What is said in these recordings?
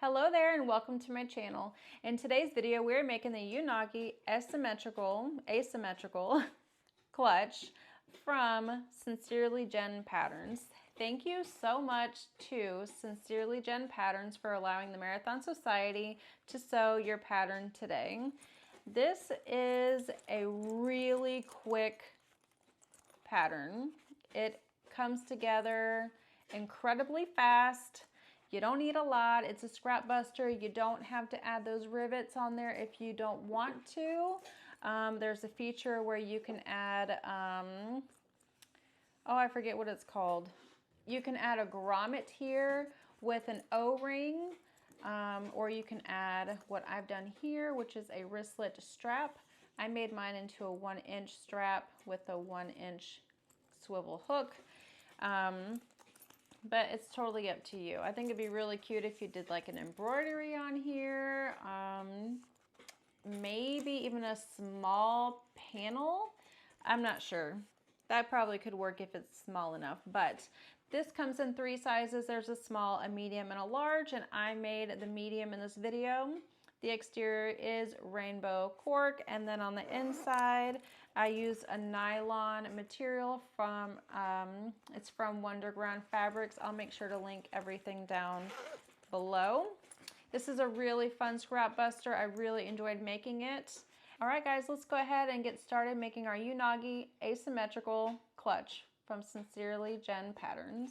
Hello there and welcome to my channel. In today's video, we're making the Unagi asymmetrical clutch from Sincerely Jen Patterns. Thank you so much to Sincerely Jen Patterns for allowing the Marathon Society to sew your pattern today. This is a really quick pattern. It comes together incredibly fast. You don't need a lot. It's a scrap buster. You don't have to add those rivets on there if you don't want to. There's a feature where you can add, oh, I forget what it's called. You can add a grommet here with an O-ring, or you can add what I've done here, which is a wristlet strap. I made mine into a 1-inch strap with a 1-inch swivel hook. But it's totally up to you. I think it'd be really cute if you did like an embroidery on here. Maybe even a small panel. I'm not sure. That probably could work if it's small enough. But this comes in 3 sizes. There's a small, a medium, and a large. And I made the medium in this video. The exterior is rainbow cork, and then on the inside, I use a nylon material from, it's from Wonderground Fabrics. I'll make sure to link everything down below. This is a really fun scrap buster. I really enjoyed making it. All right, guys, let's go ahead and get started making our Unagi asymmetrical clutch from Sincerely Jen Patterns.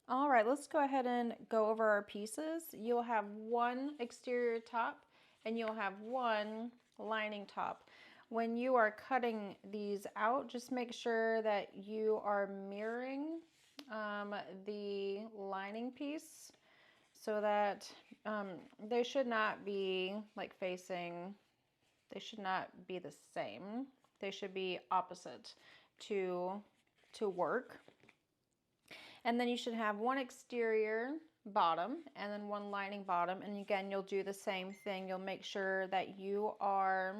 All right, let's go ahead and go over our pieces. You'll have one exterior top and you'll have one lining top. When you are cutting these out, just make sure that you are mirroring the lining piece so that they should not be like facing, they should not be the same. They should be opposite to work. And then you should have one exterior bottom and then one lining bottom. And again, you'll do the same thing. You'll make sure that you are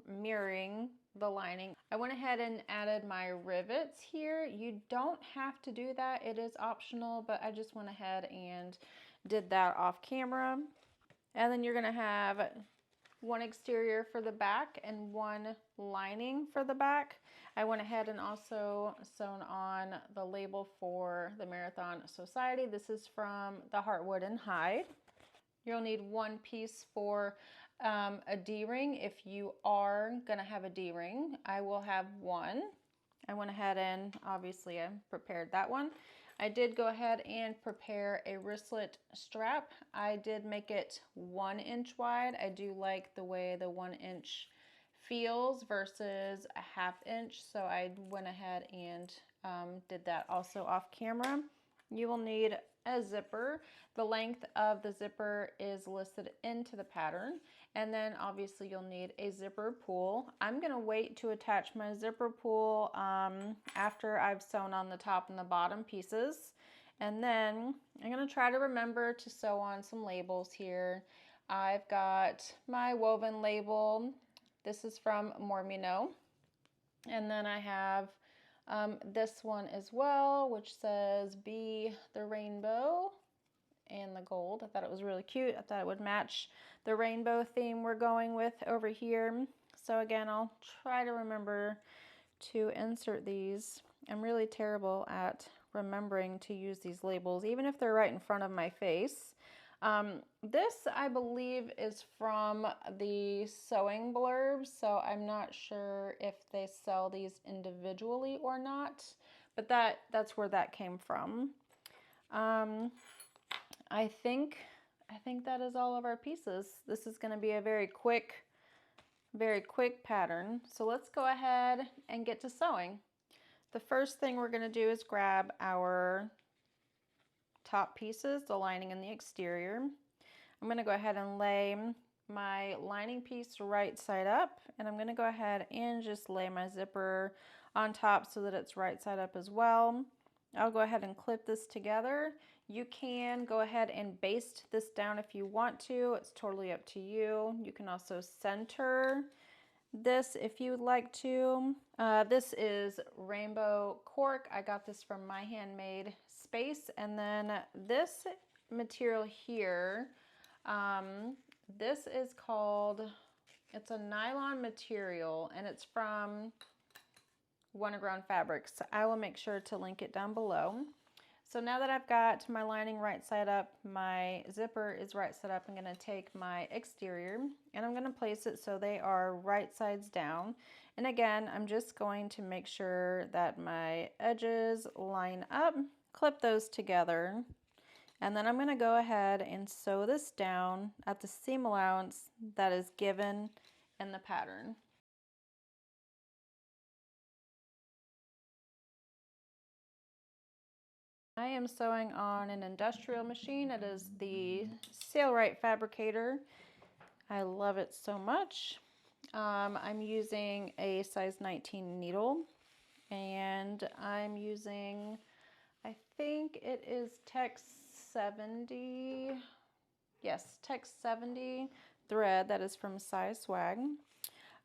mirroring the lining. I went ahead and added my rivets here. You don't have to do that. It is optional, but I just went ahead and did that off camera. And then you're gonna have one exterior for the back and one lining for the back. I went ahead and also sewn on the label for the Marathon Society. This is from the Heartwood and Hide. You'll need one piece for a D-ring if you are gonna have a D-ring. I will have one. I went ahead and obviously I prepared that one. I did go ahead and prepare a wristlet strap. I did make it 1 inch wide. I do like the way the 1 inch feels versus a 1/2 inch. So I went ahead and did that also off camera. You will need a zipper. The length of the zipper is listed into the pattern. And then obviously you'll need a zipper pull. I'm gonna wait to attach my zipper pull after I've sewn on the top and the bottom pieces. And then I'm gonna try to remember to sew on some labels here. I've got my woven label. This is from Mormino. And then I have this one as well, which says Be the Rainbow and the gold. I thought it was really cute. I thought it would match the rainbow theme we're going with over here. So again, I'll try to remember to insert these. I'm really terrible at remembering to use these labels, even if they're right in front of my face. This, I believe, is from the sewing blurbs, so I'm not sure if they sell these individually or not, but that's where that came from. I think that is all of our pieces. This is going to be a very quick pattern. So let's go ahead and get to sewing. The first thing we're going to do is grab our top pieces, the lining and the exterior. I'm going to go ahead and lay my lining piece right side up, and I'm going to go ahead and just lay my zipper on top so that it's right side up as well. I'll go ahead and clip this together. You can go ahead and baste this down if you want to. It's totally up to you. You can also center this if you would like to. This is rainbow cork. I got this from My Handmade Space. And then this material here. This is called, it's a nylon material and it's from Wonderground Fabrics. So I will make sure to link it down below. So now that I've got my lining right side up, my zipper is right side up, I'm going to take my exterior and I'm going to place it so they are right sides down. And again, I'm just going to make sure that my edges line up, clip those together, and then I'm going to go ahead and sew this down at the seam allowance that is given in the pattern. I am sewing on an industrial machine. It is the Sailrite Fabricator. I love it so much. I'm using a size 19 needle and I'm using, I think it is Tex 70. Yes, Tex 70 thread that is from Size Swag.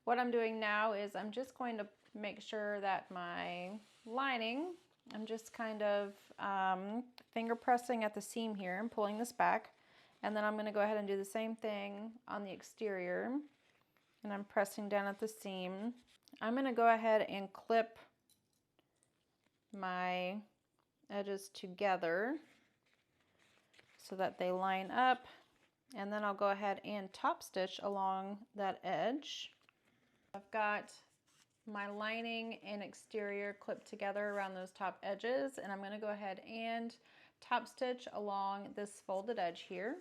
What I'm doing now is I'm just going to make sure that my lining, I'm just kind of finger pressing at the seam here and pulling this back. And then I'm going to go ahead and do the same thing on the exterior. And I'm pressing down at the seam. I'm going to go ahead and clip my edges together so that they line up. And then I'll go ahead and top stitch along that edge. I've got my lining and exterior clipped together around those top edges, and I'm going to go ahead and top stitch along this folded edge here.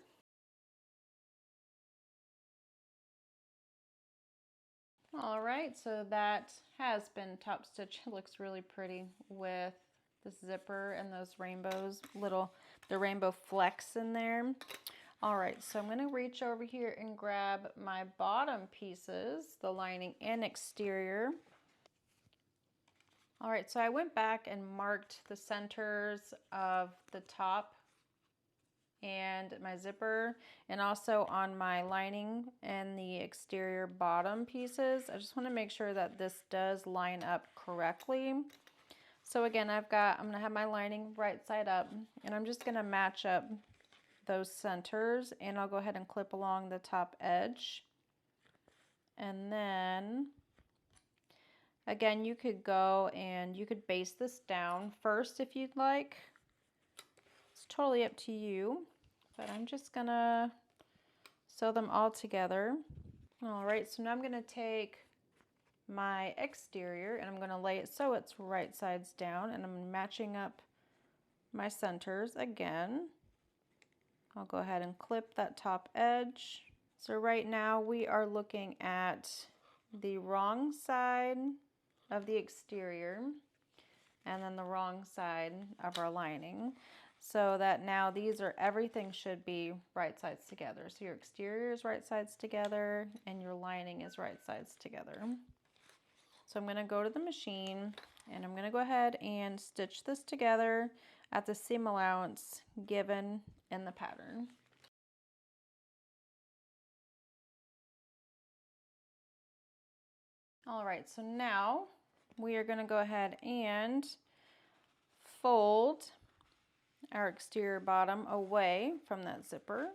All right, so that has been top stitched. It looks really pretty with the zipper and those rainbows, the rainbow flecks in there. All right, so I'm going to reach over here and grab my bottom pieces, the lining and exterior. All right, so I went back and marked the centers of the top and my zipper, and also on my lining and the exterior bottom pieces. I just want to make sure that this does line up correctly. So again, I'm going to have my lining right side up, and I'm just going to match up those centers, and I'll go ahead and clip along the top edge. And then again, you could go and you could base this down first if you'd like. It's totally up to you, but I'm just gonna sew them all together. All right, so now I'm gonna take my exterior and I'm gonna lay it so it's right sides down, and I'm matching up my centers again. I'll go ahead and clip that top edge. So right now we are looking at the wrong side of the exterior and then the wrong side of our lining, so that now everything should be right sides together. So your exterior is right sides together and your lining is right sides together. So I'm going to go to the machine and I'm going to go ahead and stitch this together at the seam allowance given in the pattern. All right, so now we are going to go ahead and fold our exterior bottom away from that zipper,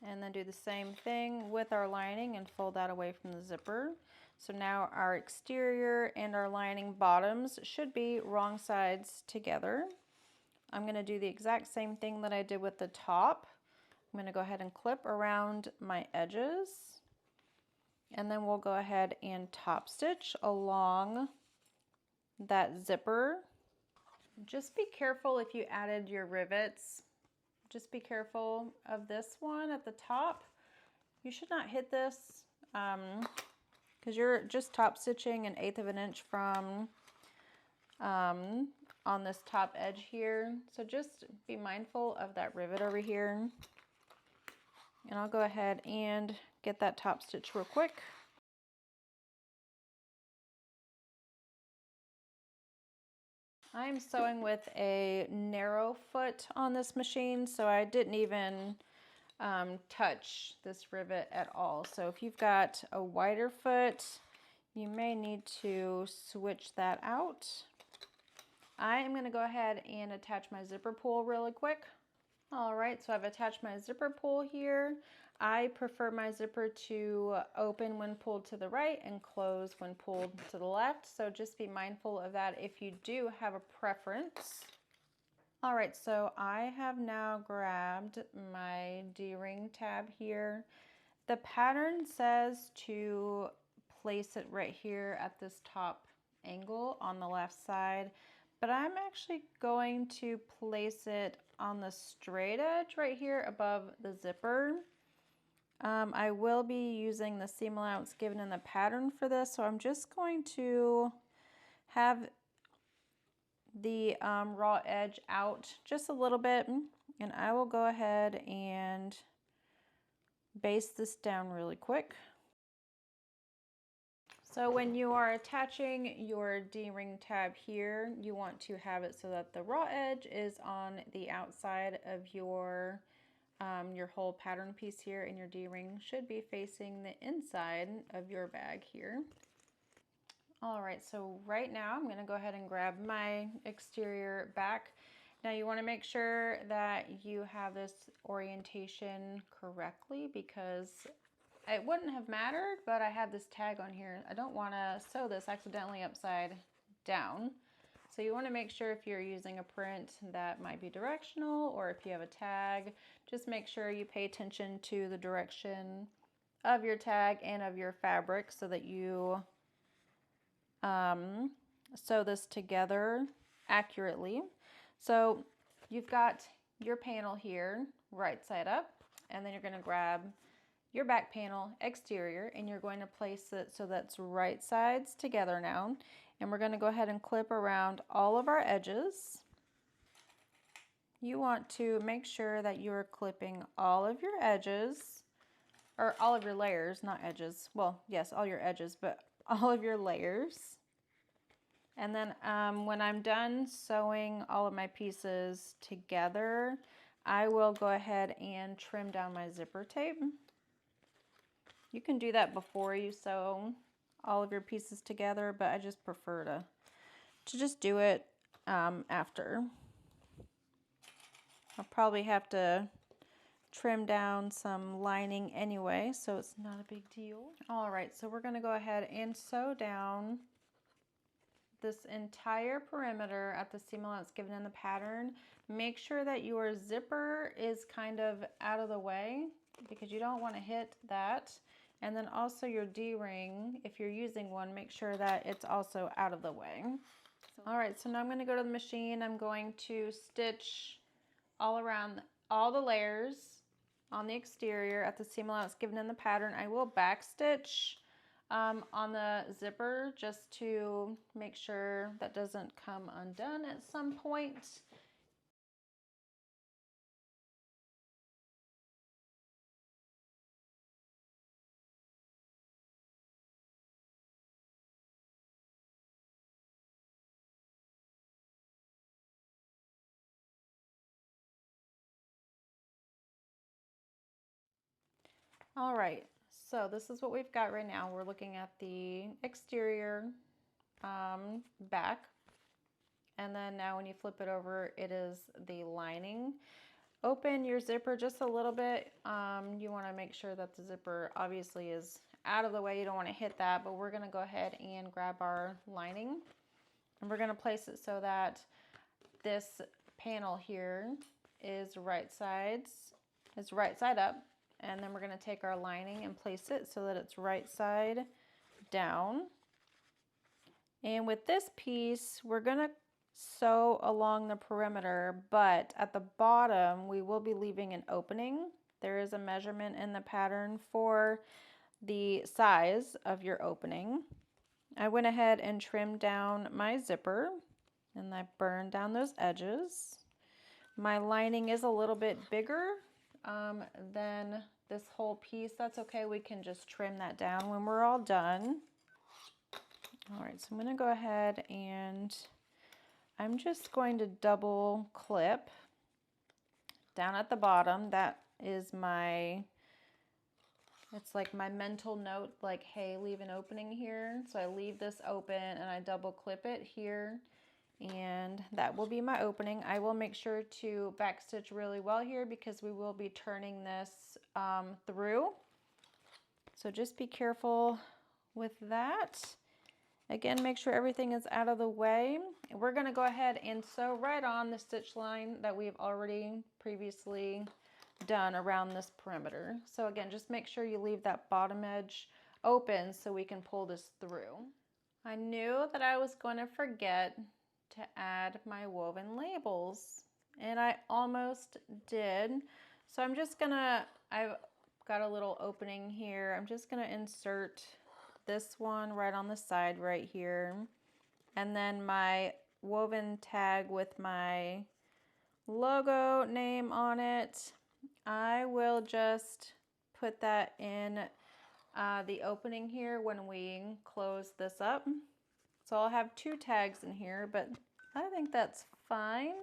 and then do the same thing with our lining and fold that away from the zipper. So now our exterior and our lining bottoms should be wrong sides together. I'm going to do the exact same thing that I did with the top. I'm going to go ahead and clip around my edges, and then we'll go ahead and top stitch along that zipper. Just be careful if you added your rivets. Just be careful of this one at the top. You should not hit this because you're just top stitching 1/8 of an inch from on this top edge here. So just be mindful of that rivet over here. And I'll go ahead and get that top stitch real quick. I'm sewing with a narrow foot on this machine, so I didn't even touch this rivet at all. So if you've got a wider foot, you may need to switch that out. I am going to go ahead and attach my zipper pull really quick. All right, so I've attached my zipper pull here. I prefer my zipper to open when pulled to the right and close when pulled to the left. So just be mindful of that if you do have a preference. All right, so I have now grabbed my D-ring tab here. The pattern says to place it right here at this top angle on the left side, but I'm actually going to place it on the straight edge right here above the zipper. I will be using the seam allowance given in the pattern for this, so I'm just going to have the raw edge out just a little bit, and I will go ahead and base this down really quick. So when you are attaching your D-ring tab here, you want to have it so that the raw edge is on the outside of your whole pattern piece here, and your D-ring should be facing the inside of your bag here. All right, so right now I'm gonna go ahead and grab my exterior back. Now you wanna make sure that you have this orientation correctly, because it wouldn't have mattered, but I have this tag on here. I don't wanna sew this accidentally upside down. So you wanna make sure if you're using a print that might be directional, or if you have a tag, just make sure you pay attention to the direction of your tag and of your fabric so that you sew this together accurately. So you've got your panel here, right side up, and then you're gonna grab your back panel exterior, and you're going to place it so that's right sides together now. And we're going to go ahead and clip around all of our edges. You want to make sure that you're clipping all of your edges, or all of your layers, not edges. Well, yes, all your edges, but all of your layers. And then when I'm done sewing all of my pieces together, I will go ahead and trim down my zipper tape. You can do that before you sew all of your pieces together, but I just prefer to just do it after. I'll probably have to trim down some lining anyway, so it's not a big deal. All right, so we're gonna go ahead and sew down this entire perimeter at the seam allowance given in the pattern. Make sure that your zipper is kind of out of the way, because you don't want to hit that. And then also your D-ring, if you're using one, make sure that it's also out of the way. All right, so now I'm going to go to the machine. I'm going to stitch all around all the layers on the exterior at the seam allowance given in the pattern. I will back stitch on the zipper just to make sure that doesn't come undone at some point. All right, so this is what we've got right now. We're looking at the exterior back, and then now when you flip it over, it is the lining. Open your zipper just a little bit. You want to make sure that the zipper obviously is out of the way. You don't want to hit that, but we're going to go ahead and grab our lining, and we're going to place it so that this panel here is right side up. And then we're going to take our lining and place it so that it's right side down. And with this piece, we're going to sew along the perimeter, but at the bottom, we will be leaving an opening. There is a measurement in the pattern for the size of your opening. I went ahead and trimmed down my zipper, and I burned down those edges. My lining is a little bit bigger than this whole piece. That's okay, we can just trim that down when we're all done. All right, so I'm gonna go ahead and I'm just going to double clip down at the bottom. That is my, it's like my mental note, like, hey, leave an opening here. So I leave this open and I double clip it here And that will be my opening. I will make sure to backstitch really well here because we will be turning this through. So just be careful with that. Again, make sure everything is out of the way. We're going to go ahead and sew right on the stitch line that we've already previously done around this perimeter. So again, just make sure you leave that bottom edge open so we can pull this through. I knew that I was going to forget to add my woven labels, and I almost did. So I'm just gonna, I've got a little opening here. I'm just gonna insert this one right on the side right here, and then my woven tag with my logo name on it. I will just put that in the opening here when we close this up. So I'll have 2 tags in here, but I think that's fine,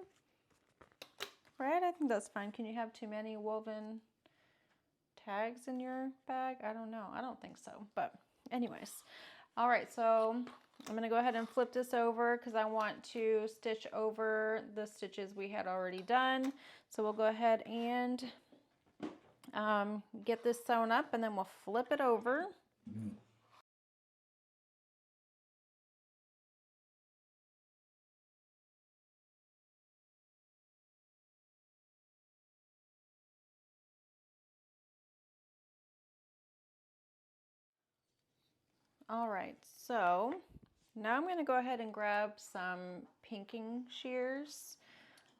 right? I think that's fine. Can you have too many woven tags in your bag? I don't know. I don't think so, but anyways. All right, so I'm gonna go ahead and flip this over because I want to stitch over the stitches we had already done. So we'll go ahead and get this sewn up, and then we'll flip it over. All right, so now I'm going to go ahead and grab some pinking shears,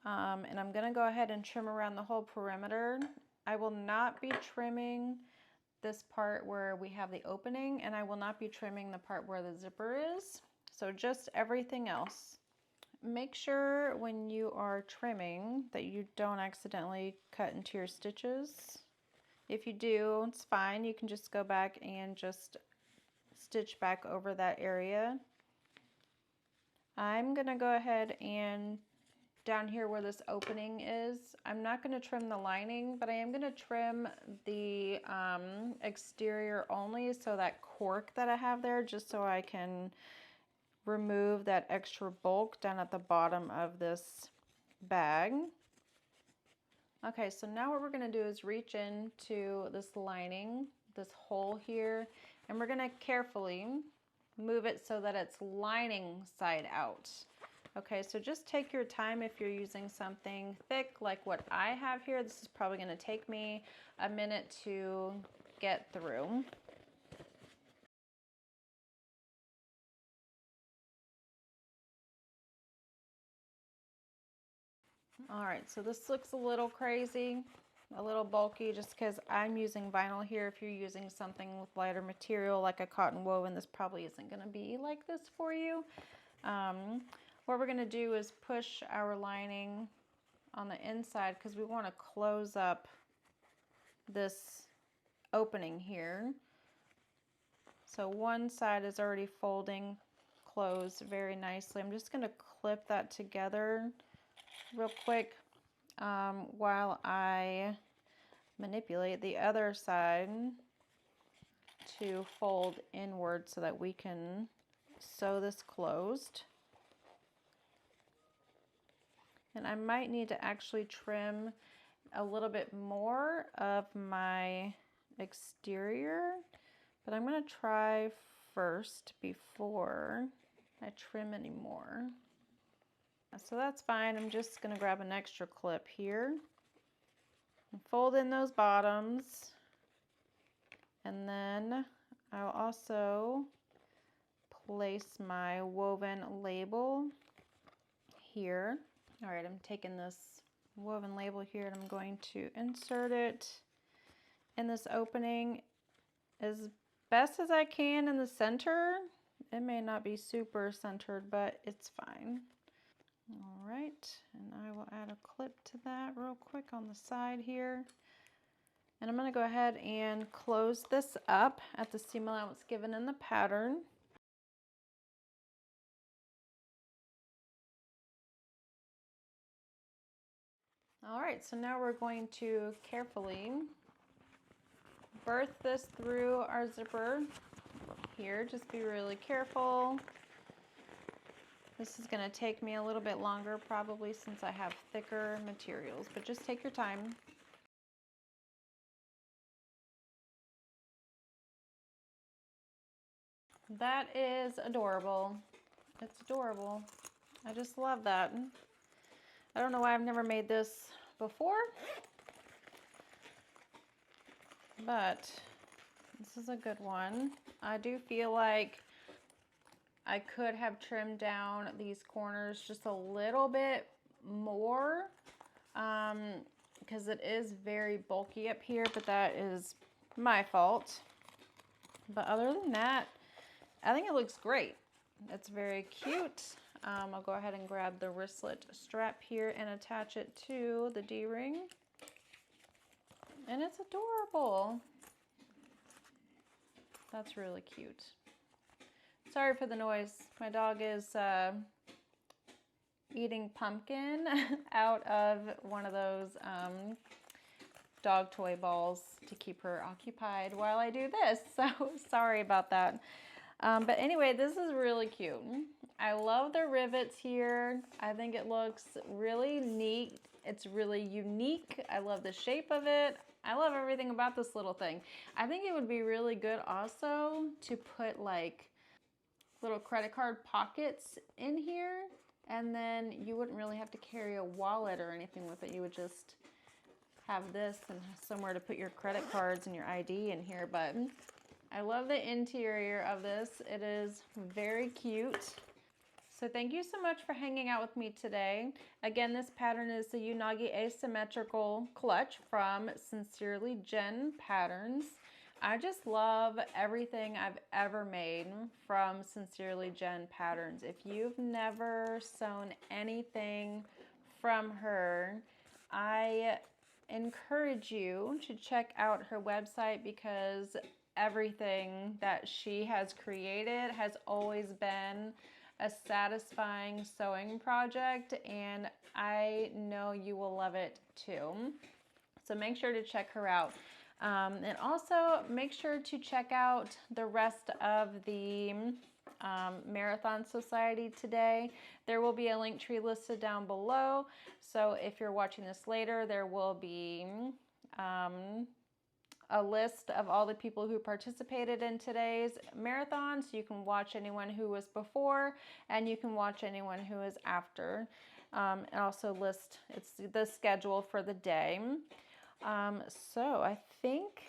and I'm going to go ahead and trim around the whole perimeter. I will not be trimming this part where we have the opening, and I will not be trimming the part where the zipper is. So just everything else. Make sure when you are trimming that you don't accidentally cut into your stitches. If you do, it's fine. You can just go back and just stitch back over that area. I'm gonna go ahead and down here where this opening is, I'm not gonna trim the lining, but I am gonna trim the exterior only, so that cork that I have there, just so I can remove that extra bulk down at the bottom of this bag. Okay, so now what we're gonna do is reach into this lining, this hole here, and we're gonna carefully move it so that it's lining side out. Okay, so just take your time if you're using something thick like what I have here. This is probably gonna take me a minute to get through. All right, so this looks a little crazy, a little bulky, just because I'm using vinyl here. If you're using something with lighter material like a cotton woven, this probably isn't going to be like this for you. What we're going to do is push our lining on the inside because we want to close up this opening here. So one side is already folding closed very nicely. I'm just going to clip that together real quick while I manipulate the other side to fold inward so that we can sew this closed. And I might need to actually trim a little bit more of my exterior, but I'm going to try first before I trim any more. So that's fine. I'm just going to grab an extra clip here and fold in those bottoms, and then I'll also place my woven label here. All right, I'm taking this woven label here and I'm going to insert it in this opening as best as I can in the center. It may not be super centered, but it's fine. All right, and I will add a clip to that real quick on the side here. And I'm going to go ahead and close this up at the seam allowance given in the pattern. All right, so now we're going to carefully birth this through our zipper here. Just be really careful. This is going to take me a little bit longer probably since I have thicker materials, but just take your time. That is adorable. It's adorable. I just love that. I don't know why I've never made this before, but this is a good one. I do feel like I could have trimmed down these corners just a little bit more because it is very bulky up here, but that is my fault. But other than that, I think it looks great. It's very cute. I'll go ahead and grab the wristlet strap here and attach it to the D-ring. And it's adorable. That's really cute. Sorry for the noise. My dog is eating pumpkin out of one of those dog toy balls to keep her occupied while I do this. So sorry about that. But anyway, this is really cute. I love the rivets here. I think it looks really neat. It's really unique. I love the shape of it. I love everything about this little thing. I think it would be really good also to put like little credit card pockets in here, and then you wouldn't really have to carry a wallet or anything with it. You would just have this and somewhere to put your credit cards and your ID in here. But I love the interior of this. It is very cute. So thank you so much for hanging out with me today. Again, this pattern is the Unagi Asymmetrical Clutch from Sincerely Jen Patterns. I just love everything I've ever made from Sincerely Jen Patterns. If you've never sewn anything from her, I encourage you to check out her website because everything that she has created has always been a satisfying sewing project, and I know you will love it too. So make sure to check her out. And also make sure to check out the rest of the Marathon Society today. There will be a link tree listed down below. So if you're watching this later, there will be a list of all the people who participated in today's marathon. So you can watch anyone who was before and you can watch anyone who is after. And also list it's the schedule for the day. So I think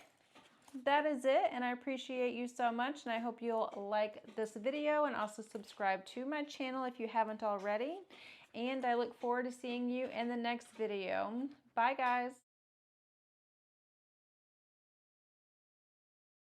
that is it, and I appreciate you so much, and I hope you'll like this video and also subscribe to my channel if you haven't already, and I look forward to seeing you in the next video. Bye guys.